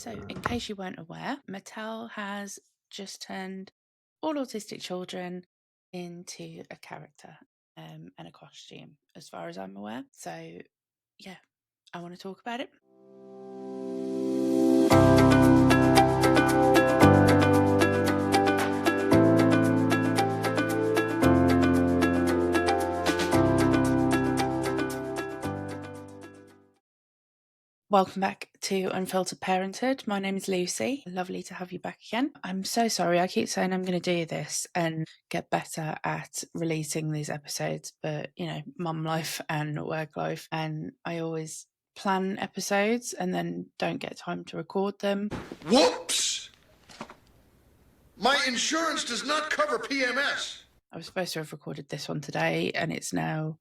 So, in case you weren't aware, Mattel has just turned all autistic children into a character and a costume, as far as I'm aware. So, yeah, I want to talk about it. Welcome back to Unfiltered Parenthood. My name is Lucy. Lovely to have you back again. I'm so sorry. I keep saying I'm going to do this and get better at releasing these episodes, but mum life and work life, and I always plan episodes and then don't get time to record them. Whoops! My insurance does not cover PMS. I was supposed to have recorded this one today, and it's now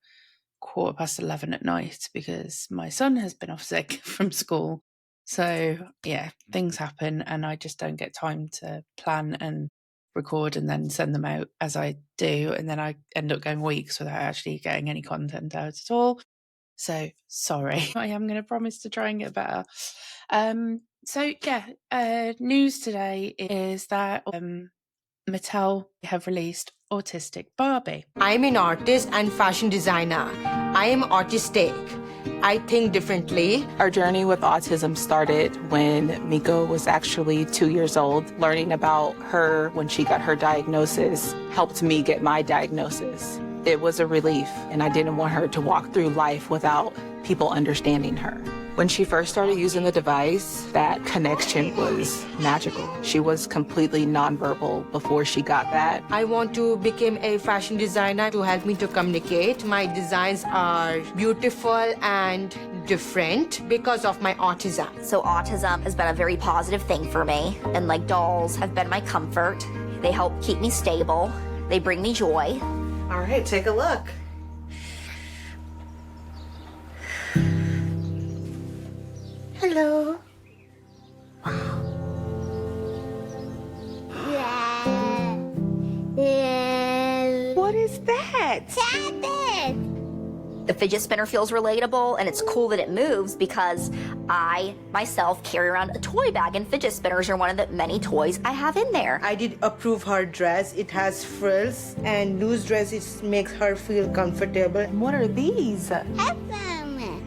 11:15 at night because my son has been off sick from school. So yeah, things happen and I just don't get time to plan and record and then send them out as I do. And then I end up going weeks without actually getting any content out at all. So sorry. I am going to promise to try and get better. News today is that Mattel have released Autistic Barbie. I'm an artist and fashion designer. I am autistic. I think differently. Our journey with autism started when Miko was actually 2 years old. Learning about her when she got her diagnosis helped me get my diagnosis. It was a relief, and I didn't want her to walk through life without people understanding her. When she first started using the device, that connection was magical. She was completely nonverbal before she got that. I want to become a fashion designer to help me to communicate. My designs are beautiful and different because of my autism. So autism has been a very positive thing for me, and like dolls have been my comfort. They help keep me stable. They bring me joy. All right, take a look. Hello. What is that? The fidget spinner feels relatable, and it's cool that it moves because I myself carry around a toy bag, and fidget spinners are one of the many toys I have in there. I did approve her dress. It has frills and loose dress. It makes her feel comfortable. What are these?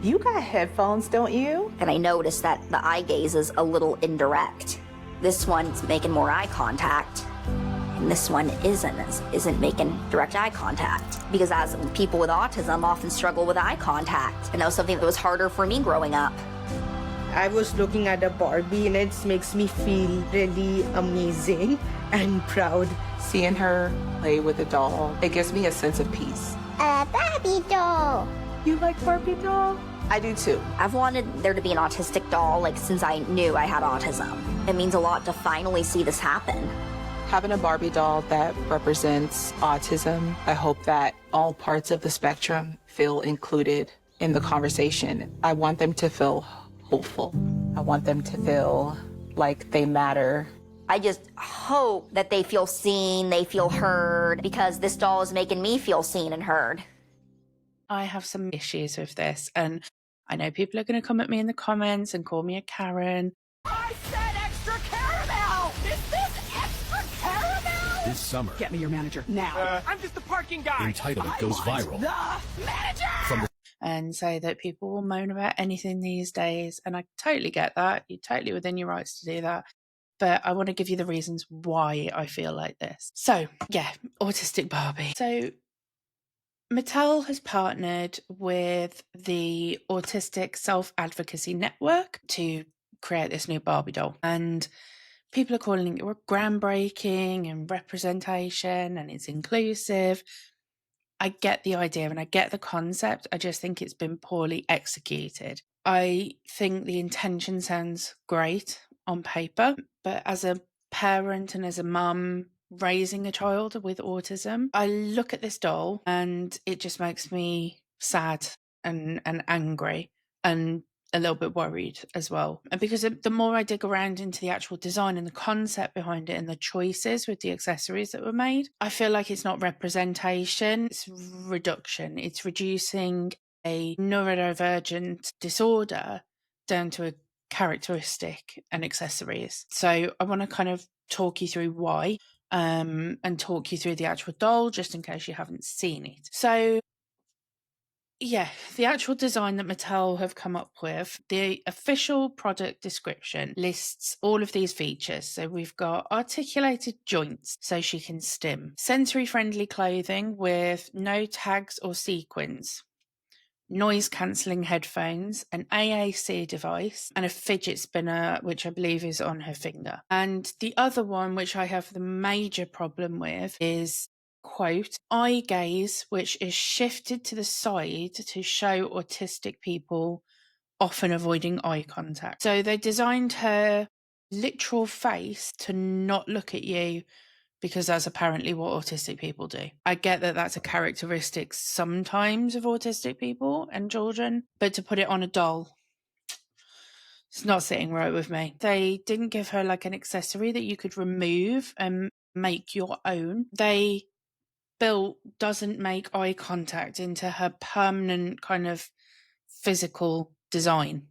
You got headphones, don't you? And I noticed that the eye gaze is a little indirect. This one's making more eye contact, and this one isn't making direct eye contact. Because as people with autism often struggle with eye contact, and that was something that was harder for me growing up. I was looking at a Barbie, and it makes me feel really amazing and proud. Seeing her play with a doll, it gives me a sense of peace. A Barbie doll. You like Barbie doll? I do too. I've wanted there to be an autistic doll since I knew I had autism. It means a lot to finally see this happen. Having a Barbie doll that represents autism, I hope that all parts of the spectrum feel included in the conversation. I want them to feel hopeful. I want them to feel like they matter. I just hope that they feel seen, they feel heard, because this doll is making me feel seen and heard. I have some issues with this, and I know people are going to come at me in the comments and call me a Karen. I said extra caramel! Is this extra caramel? This summer, Get me your manager, now. I'm just the parking guy. Entitlement goes viral. The manager! And say that people will moan about anything these days, and I totally get that. You're totally within your rights to do that. But I want to give you the reasons why I feel like this. So, yeah, Autistic Barbie. So, Mattel has partnered with the Autistic Self-Advocacy Network to create this new Barbie doll. And people are calling it groundbreaking and representation, and it's inclusive. I get the idea and I get the concept. I just think it's been poorly executed. I think the intention sounds great on paper, but as a parent and as a mum raising a child with autism, I look at this doll and it just makes me sad and angry and a little bit worried as well. And because the more I dig around into the actual design and the concept behind it and the choices with the accessories that were made, I feel like it's not representation, it's reduction. It's reducing a neurodivergent disorder down to a characteristic and accessories. So I want to kind of talk you through why, and talk you through the actual doll, just in case you haven't seen it. So yeah, the actual design that Mattel have come up with, the official product description lists all of these features. So we've got articulated joints so she can stim, sensory-friendly clothing with no tags or sequins, noise-cancelling headphones, an AAC device, and a fidget spinner, which I believe is on her finger. And the other one, which I have the major problem with, is quote, eye gaze, which is shifted to the side to show autistic people often avoiding eye contact. So they designed her literal face to not look at you, because that's apparently what autistic people do. I get that that's a characteristic sometimes of autistic people and children, but to put it on a doll, it's not sitting right with me. They didn't give her like an accessory that you could remove and make your own. They built doesn't make eye contact into her permanent kind of physical design.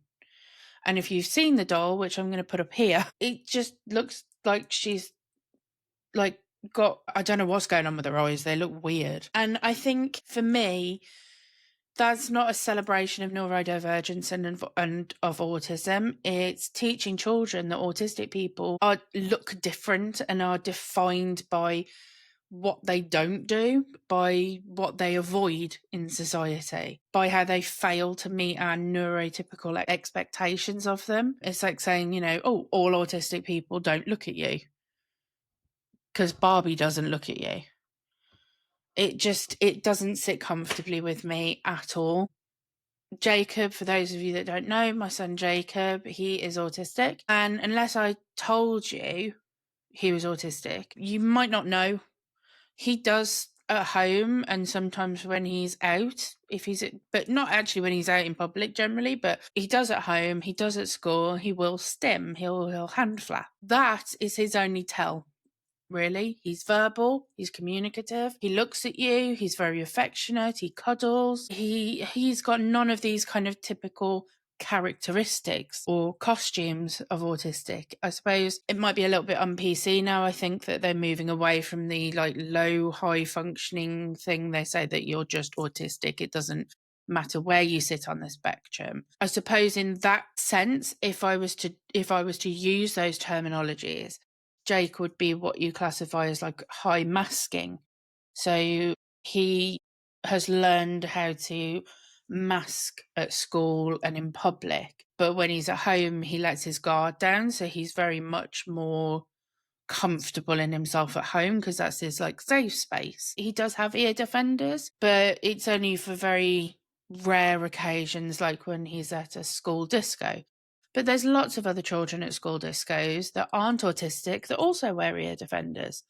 And if you've seen the doll, which I'm going to put up here, it just looks like she's like got, I don't know what's going on with her eyes. They look weird. And I think for me, that's not a celebration of neurodivergence and of autism. It's teaching children that autistic people look different and are defined by what they don't do, by what they avoid in society, by how they fail to meet our neurotypical expectations of them. It's like saying, you know, oh, all autistic people don't look at you because Barbie doesn't look at you. It doesn't sit comfortably with me at all. Jacob, for those of you that don't know, my son Jacob, he is autistic. And unless I told you he was autistic, you might not know. He does at home and sometimes when he's out, but not actually when he's out in public generally, but he does at home, he does at school, he will stim, he'll hand flap. That is his only tell. Really, he's verbal, he's communicative, he looks at you, he's very affectionate, he cuddles, he's got none of these kind of typical characteristics or costumes of autistic. I suppose it might be a little bit un-PC now. I think that they're moving away from the like low high functioning thing. They say that you're just autistic, it doesn't matter where you sit on the spectrum. I suppose in that sense, if I was to use those terminologies, Jake would be what you classify as like high masking. So he has learned how to mask at school and in public, but when he's at home, he lets his guard down. So he's very much more comfortable in himself at home because that's his like safe space. He does have ear defenders, but it's only for very rare occasions, like when he's at a school disco. But there's lots of other children at school discos that aren't autistic that also wear ear defenders.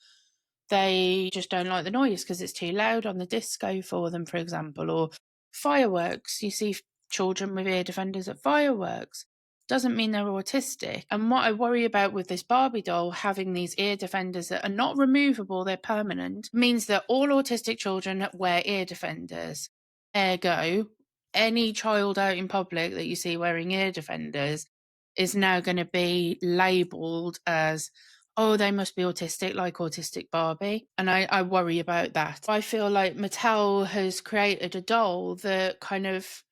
They just don't like the noise because it's too loud on the disco for them, for example, or fireworks. You see children with ear defenders at fireworks. Doesn't mean they're autistic. And what I worry about with this Barbie doll having these ear defenders that are not removable, they're permanent, means that all autistic children wear ear defenders. Ergo, any child out in public that you see wearing ear defenders is now going to be labelled as, oh, they must be autistic, like Autistic Barbie. And I worry about that. I feel like Mattel has created a doll that kind of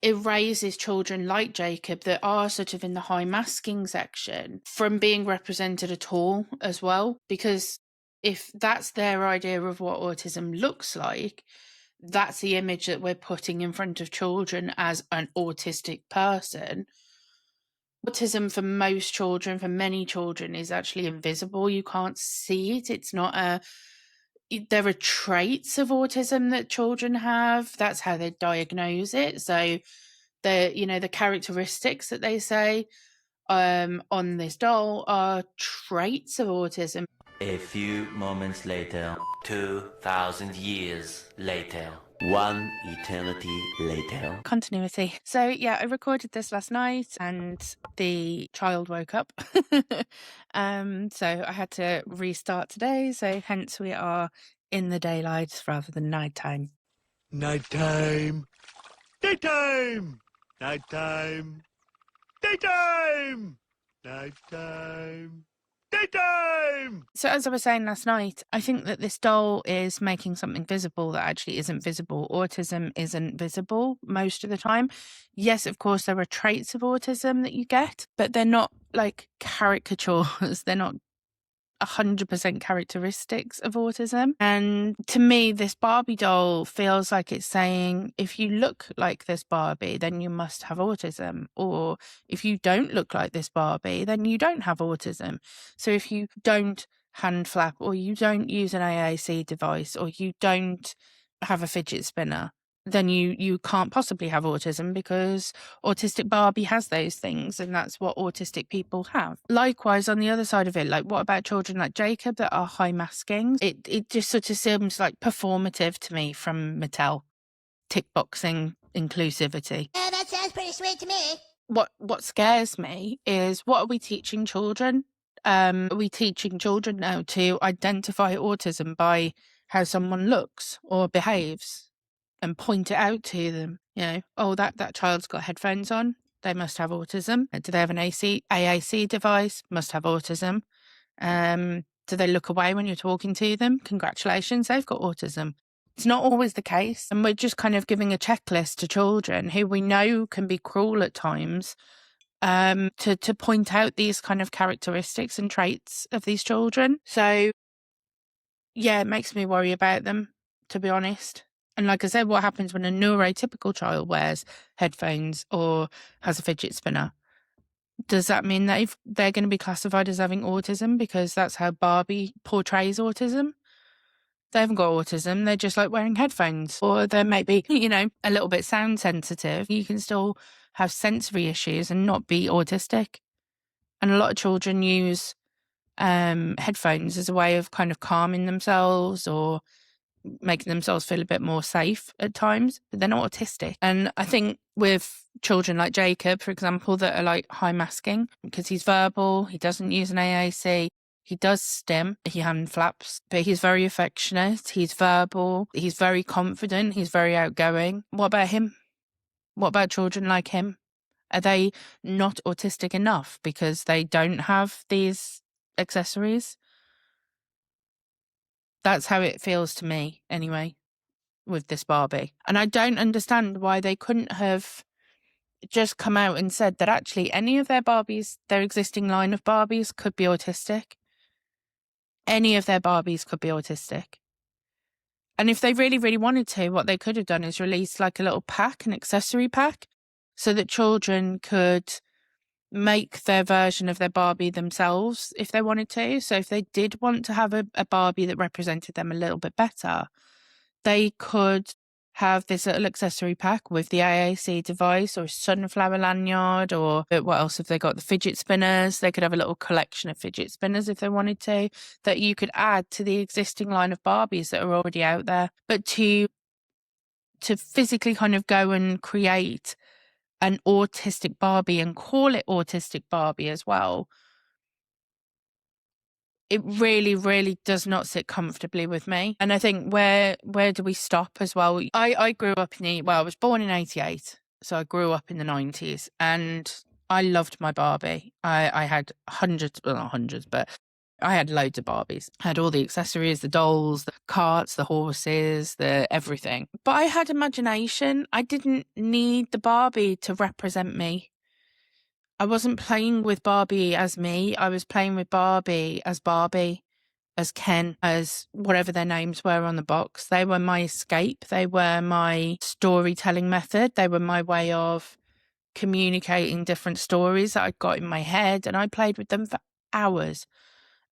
erases children like Jacob that are sort of in the high masking section from being represented at all as well. Because if that's their idea of what autism looks like, that's the image that we're putting in front of children as an autistic person. Autism for most children, for many children, is actually invisible. You can't see it. It's not there are traits of autism that children have. That's how they diagnose it. So the characteristics that they say on this doll are traits of autism. A few moments later, 2,000 years later, one eternity later. Continuity. So yeah, I recorded this last night and the child woke up. So I had to restart today. So hence we are in the daylight rather than nighttime. Nighttime. Daytime. Nighttime. Daytime! Nighttime! Daytime! So as I was saying last night, I think that this doll is making something visible that actually isn't visible. Autism isn't visible most of the time. Yes, of course, there are traits of autism that you get, but they're not like caricatures. They're not 100% characteristics of autism. And to me, this Barbie doll feels like it's saying, if you look like this Barbie, then you must have autism. Or if you don't look like this Barbie, then you don't have autism. So if you don't hand flap, or you don't use an AAC device, or you don't have a fidget spinner, then you can't possibly have autism, because Autistic Barbie has those things, and that's what autistic people have. Likewise, on the other side of it, like, what about children like Jacob that are high masking? It just sort of seems like performative to me from Mattel. Tick boxing inclusivity. Yeah, that sounds pretty sweet to me. What scares me is, what are we teaching children? Are we teaching children now to identify autism by how someone looks or behaves, and point it out to them? You know, oh, that child's got headphones on, they must have autism. Do they have an AAC device? Must have autism. Do they look away when you're talking to them? Congratulations, they've got autism. It's not always the case. And we're just kind of giving a checklist to children who we know can be cruel at times, to point out these kind of characteristics and traits of these children. So, yeah, it makes me worry about them, to be honest. And like I said, what happens when a neurotypical child wears headphones or has a fidget spinner? Does that mean that they're going to be classified as having autism because that's how Barbie portrays autism? They haven't got autism. They're just like wearing headphones, or they're maybe, you know, a little bit sound sensitive. You can still have sensory issues and not be autistic. And a lot of children use headphones as a way of kind of calming themselves or making themselves feel a bit more safe at times, but they're not autistic. And I think with children like Jacob, for example, that are like high masking, because he's verbal, he doesn't use an AAC, he does stim, he hand flaps, but he's very affectionate, he's verbal, he's very confident, he's very outgoing. What about him? What about children like him? Are they not autistic enough because they don't have these accessories? That's how it feels to me, anyway, with this Barbie. And I don't understand why they couldn't have just come out and said that actually any of their Barbies, their existing line of Barbies, could be autistic. Any of their Barbies could be autistic. And if they really, really wanted to, what they could have done is release like a little pack, an accessory pack, so that children could make their version of their Barbie themselves if they wanted to. So if they did want to have a Barbie that represented them a little bit better, they could have this little accessory pack with the AAC device or a sunflower lanyard, or what else have they got? The fidget spinners. They could have a little collection of fidget spinners if they wanted to, that you could add to the existing line of Barbies that are already out there. But to physically kind of go and create an autistic Barbie and call it Autistic Barbie as well, it really, really does not sit comfortably with me. And I think where do we stop as well? I grew up I was born in 88, so I grew up in the 90s, and I loved my Barbie. I had hundreds, well, not hundreds, but I had loads of Barbies. I had all the accessories, the dolls, the carts, the horses, the everything. But I had imagination. I didn't need the Barbie to represent me. I wasn't playing with Barbie as me. I was playing with Barbie, as Ken, as whatever their names were on the box. They were my escape. They were my storytelling method. They were my way of communicating different stories that I'd got in my head. And I played with them for hours.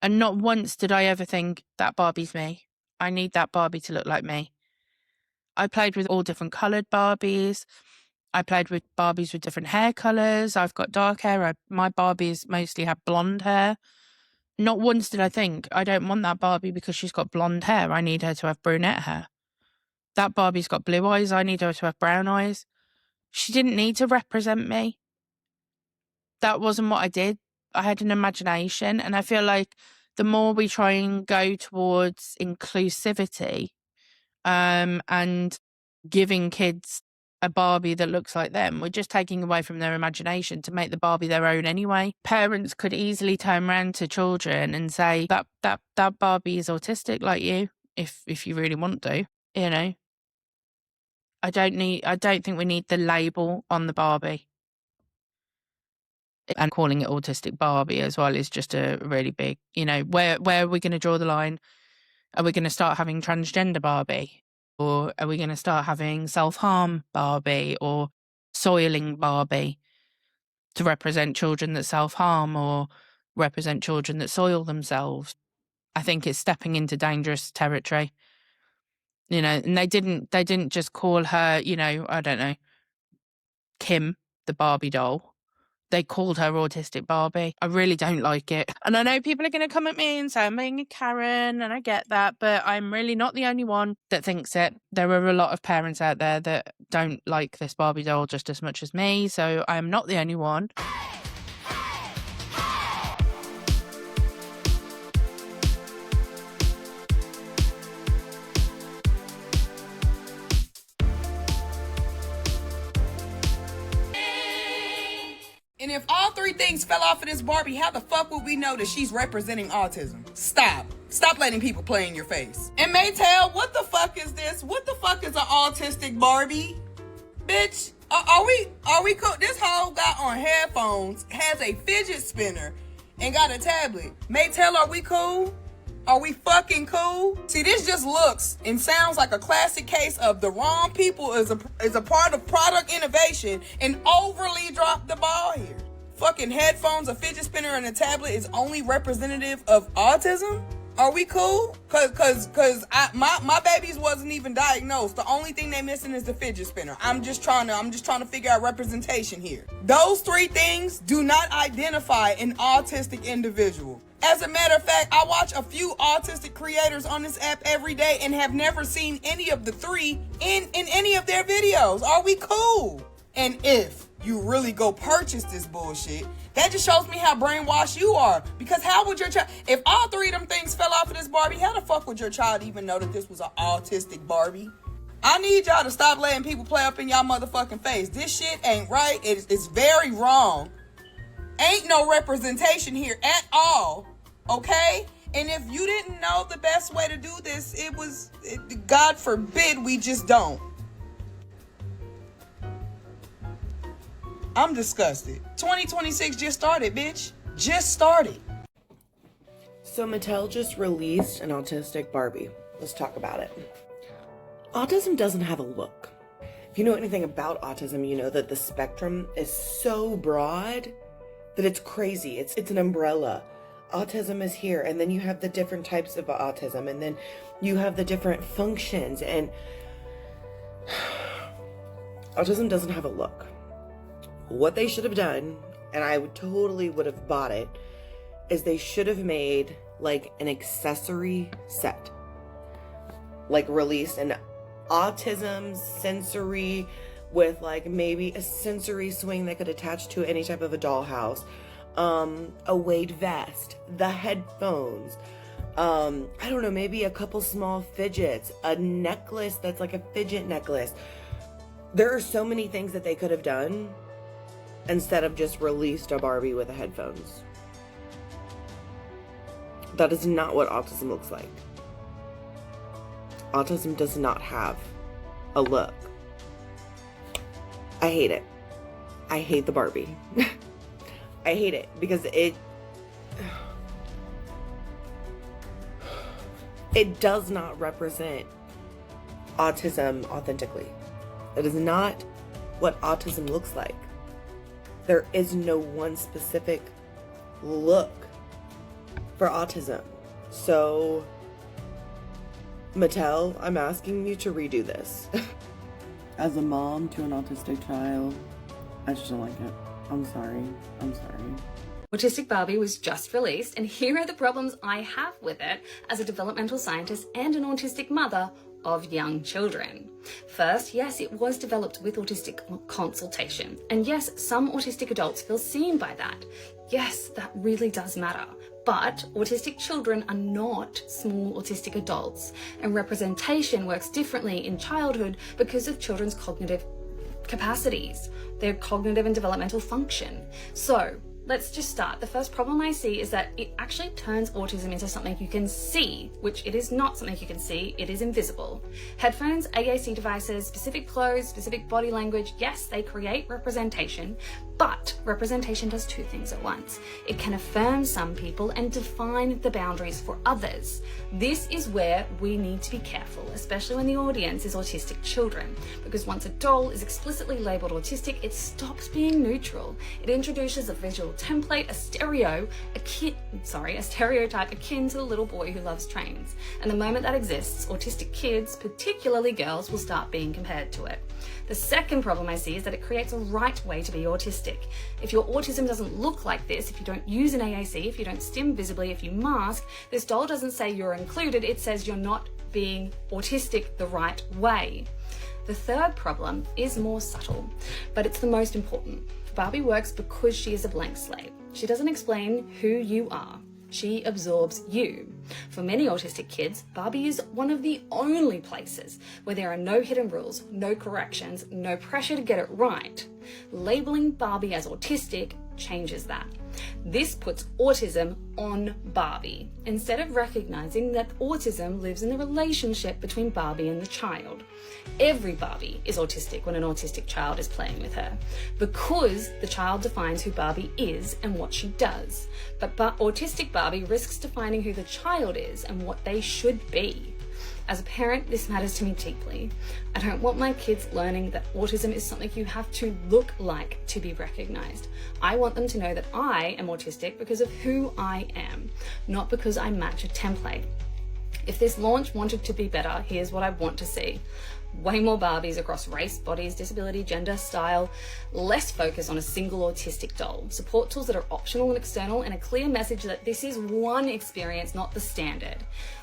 And not once did I ever think, that Barbie's me. I need that Barbie to look like me. I played with all different coloured Barbies. I played with Barbies with different hair colours. I've got dark hair. My Barbies mostly have blonde hair. Not once did I think, I don't want that Barbie because she's got blonde hair. I need her to have brunette hair. That Barbie's got blue eyes. I need her to have brown eyes. She didn't need to represent me. That wasn't what I did. I had an imagination, and I feel like the more we try and go towards inclusivity, and giving kids a Barbie that looks like them. We're just taking away from their imagination to make the Barbie their own anyway. Parents could easily turn around to children and say that Barbie is autistic like you, if you really want to, you know. I don't think we need the label on the Barbie. And calling it Autistic Barbie as well is just a really big, you know, where are we going to draw the line? Are we going to start having transgender Barbie? Or are we going to start having self-harm Barbie or soiling Barbie to represent children that self-harm or represent children that soil themselves? I think it's stepping into dangerous territory. You know, and they didn't just call her, you know, I don't know, Kim, the Barbie doll. They called her Autistic Barbie. I really don't like it. And I know people are going to come at me and say I'm being a Karen, and I get that, but I'm really not the only one that thinks it. There are a lot of parents out there that don't like this Barbie doll just as much as me, so I'm not the only one. And if all three things fell off of this Barbie, how the fuck would we know that she's representing autism? Stop. Stop letting people play in your face. And Maytel, what the fuck is this? What the fuck is an autistic Barbie? Bitch, are we cool? This hoe got on headphones, has a fidget spinner, and got a tablet. Maytel, are we cool? Are we fucking cool? See, this just looks and sounds like a classic case of the wrong people is a part of product innovation and overly dropped the ball here. Fucking headphones, a fidget spinner, and a tablet is only representative of autism? Are we cool? Cause my babies wasn't even diagnosed. The only thing they missing is the fidget spinner. I'm just trying to figure out representation here. Those three things do not identify an autistic individual. As a matter of fact, I watch a few autistic creators on this app every day and have never seen any of the three in any of their videos. Are we cool? And if you really go purchase this bullshit, that just shows me how brainwashed you are. Because how would your child, if all three of them things fell off of this Barbie, how the fuck would your child even know that this was an autistic Barbie? I need y'all to stop letting people play up in y'all motherfucking face. This shit ain't right. It's very wrong. Ain't no representation here at all. Okay? And if you didn't know the best way to do this, God forbid we just don't. I'm disgusted. 2026 just started, bitch. Just started. So Mattel just released an Autistic Barbie. Let's talk about it. Autism doesn't have a look. If you know anything about autism, you know that the spectrum is so broad that it's crazy. It's an umbrella. Autism is here, and then you have the different types of autism, and then you have the different functions, and autism doesn't have a look. What they should have done, and I totally would have bought it, is they should have made like an accessory set. Like released an autism sensory with like maybe a sensory swing that could attach to any type of a dollhouse. A weight vest, the headphones, I don't know, maybe a couple small fidgets, a necklace that's like a fidget necklace. There are so many things that they could have done instead of just released a Barbie with the headphones. That is not what autism looks like. Autism does not have a look. I hate it. I hate the Barbie. I hate it because it does not represent autism authentically. It is not what autism looks like. There is no one specific look for autism. So, Mattel, I'm asking you to redo this. As a mom to an autistic child, I just don't like it. I'm sorry. Autistic Barbie was just released, and here are the problems I have with it as a developmental scientist and an autistic mother of young children. First, yes, it was developed with autistic consultation. And yes, some autistic adults feel seen by that. Yes, that really does matter. But autistic children are not small autistic adults, and representation works differently in childhood because of children's cognitive capacities, their cognitive and developmental function. So let's just start. The first problem I see is that it actually turns autism into something you can see, which it is not something you can see, it is invisible. Headphones, AAC devices, specific clothes, specific body language, yes, they create representation, but representation does two things at once. It can affirm some people and define the boundaries for others. This is where we need to be careful, especially when the audience is autistic children, because once a doll is explicitly labeled autistic, it stops being neutral. It introduces a visual template, a stereotype akin to the little boy who loves trains. And the moment that exists, autistic kids, particularly girls, will start being compared to it. The second problem I see is that it creates a right way to be autistic. If your autism doesn't look like this, if you don't use an AAC, if you don't stim visibly, if you mask, this doll doesn't say you're included, it says you're not being autistic the right way. The third problem is more subtle, but it's the most important. Barbie works because she is a blank slate. She doesn't explain who you are. She absorbs you. For many autistic kids, Barbie is one of the only places where there are no hidden rules, no corrections, no pressure to get it right. Labeling Barbie as autistic changes that. This puts autism on Barbie, instead of recognizing that autism lives in the relationship between Barbie and the child. Every Barbie is autistic when an autistic child is playing with her, because the child defines who Barbie is and what she does. But autistic Barbie risks defining who the child is and what they should be. As a parent, this matters to me deeply. I don't want my kids learning that autism is something you have to look like to be recognized. I want them to know that I am autistic because of who I am, not because I match a template. If this launch wanted to be better, here's what I want to see. Way more Barbies across race, bodies, disability, gender, style, less focus on a single autistic doll, support tools that are optional and external, and a clear message that this is one experience, not the standard.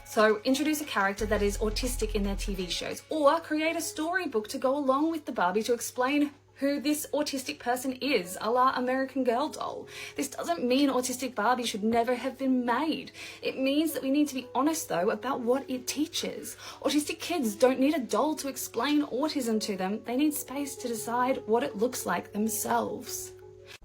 So introduce a character that is autistic in their TV shows, or create a storybook to go along with the Barbie to explain who this autistic person is, a la American Girl doll. This doesn't mean autistic Barbie should never have been made. It means that we need to be honest, though, about what it teaches. Autistic kids don't need a doll to explain autism to them. They need space to decide what it looks like themselves.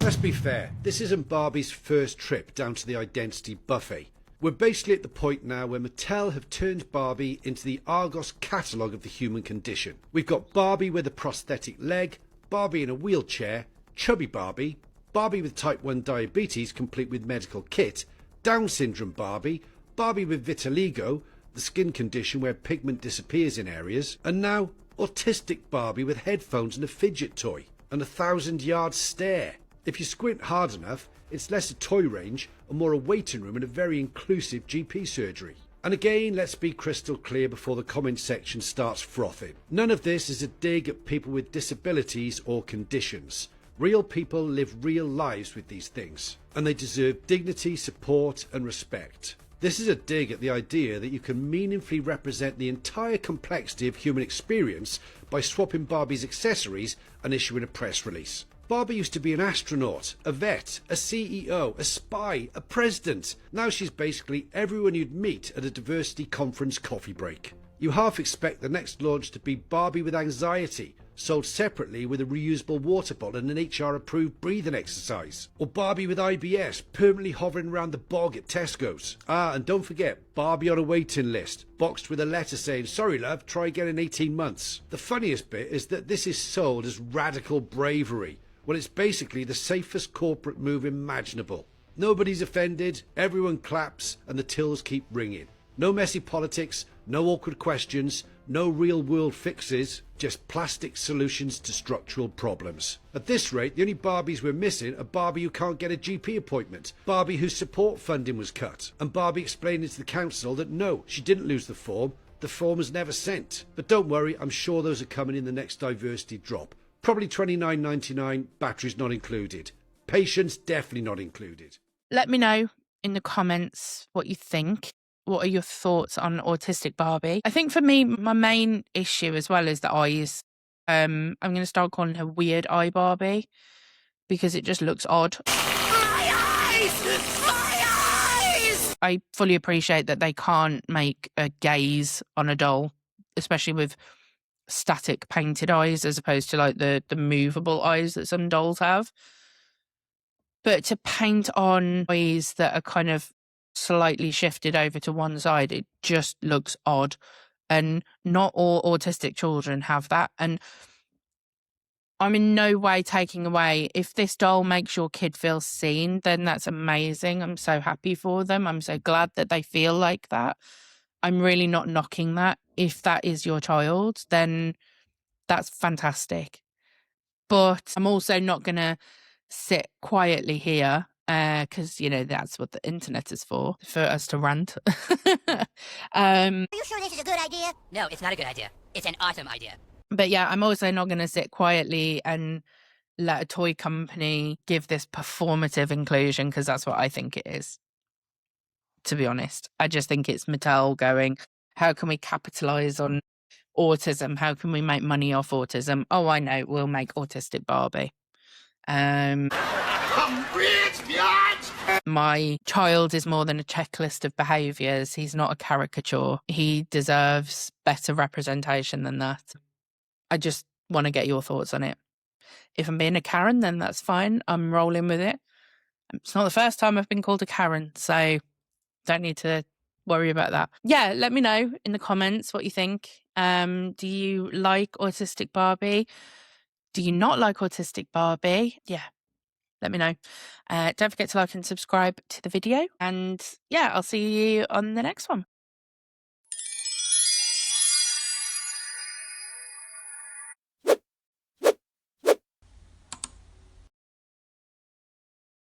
Let's be fair, this isn't Barbie's first trip down to the identity buffet. We're basically at the point now where Mattel have turned Barbie into the Argos catalogue of the human condition. We've got Barbie with a prosthetic leg, Barbie in a wheelchair, chubby Barbie, Barbie with type 1 diabetes complete with medical kit, Down syndrome Barbie, Barbie with vitiligo, the skin condition where pigment disappears in areas, and now autistic Barbie with headphones and a fidget toy, and a 1,000-yard stare. If you squint hard enough, it's less a toy range and more a waiting room and a very inclusive GP surgery. And again, let's be crystal clear before the comment section starts frothing. None of this is a dig at people with disabilities or conditions. Real people live real lives with these things, and they deserve dignity, support and respect. This is a dig at the idea that you can meaningfully represent the entire complexity of human experience by swapping Barbie's accessories and issuing a press release. Barbie used to be an astronaut, a vet, a CEO, a spy, a president. Now she's basically everyone you'd meet at a diversity conference coffee break. You half expect the next launch to be Barbie with anxiety, sold separately with a reusable water bottle and an HR-approved breathing exercise. Or Barbie with IBS, permanently hovering around the bog at Tesco's. Ah, and don't forget, Barbie on a waiting list, boxed with a letter saying, "Sorry love, try again in 18 months. The funniest bit is that this is sold as radical bravery, when it's basically the safest corporate move imaginable. Nobody's offended, everyone claps, and the tills keep ringing. No messy politics, no awkward questions, no real-world fixes, just plastic solutions to structural problems. At this rate, the only Barbies we're missing are Barbie who can't get a GP appointment, Barbie whose support funding was cut, and Barbie explaining to the council that no, she didn't lose the form was never sent. But don't worry, I'm sure those are coming in the next diversity drop. Probably $29.99, batteries not included. Patience definitely not included. Let me know in the comments what you think. What are your thoughts on Autistic Barbie? I think for me, my main issue as well is the eyes. I'm going to start calling her Weird Eye Barbie because it just looks odd. My eyes! My eyes! I fully appreciate that they can't make a gaze on a doll, especially with static painted eyes as opposed to like the movable eyes that some dolls have. But to paint on eyes that are kind of slightly shifted over to one side, it just looks odd. And not all autistic children have that. And I'm in no way taking away. If this doll makes your kid feel seen, then that's amazing. I'm so happy for them. I'm so glad that they feel like that. I'm really not knocking that. If that is your child, then that's fantastic. But I'm also not going to sit quietly here because, you know, that's what the internet is for us to rant. Are you sure this is a good idea? No, it's not a good idea. It's an awesome idea. But yeah, I'm also not going to sit quietly and let a toy company give this performative inclusion, because that's what I think it is, to be honest. I just think it's Mattel going, how can we capitalize on autism? How can we make money off autism? Oh, I know, we'll make Autistic Barbie. My child is more than a checklist of behaviours. He's not a caricature. He deserves better representation than that. I just want to get your thoughts on it. If I'm being a Karen, then that's fine. I'm rolling with it. It's not the first time I've been called a Karen, so don't need to worry about that. Yeah, let me know in the comments what you think. Do you like Autistic Barbie? Do you not like Autistic Barbie? Yeah, let me know. Don't forget to like and subscribe to the video. And yeah, I'll see you on the next one.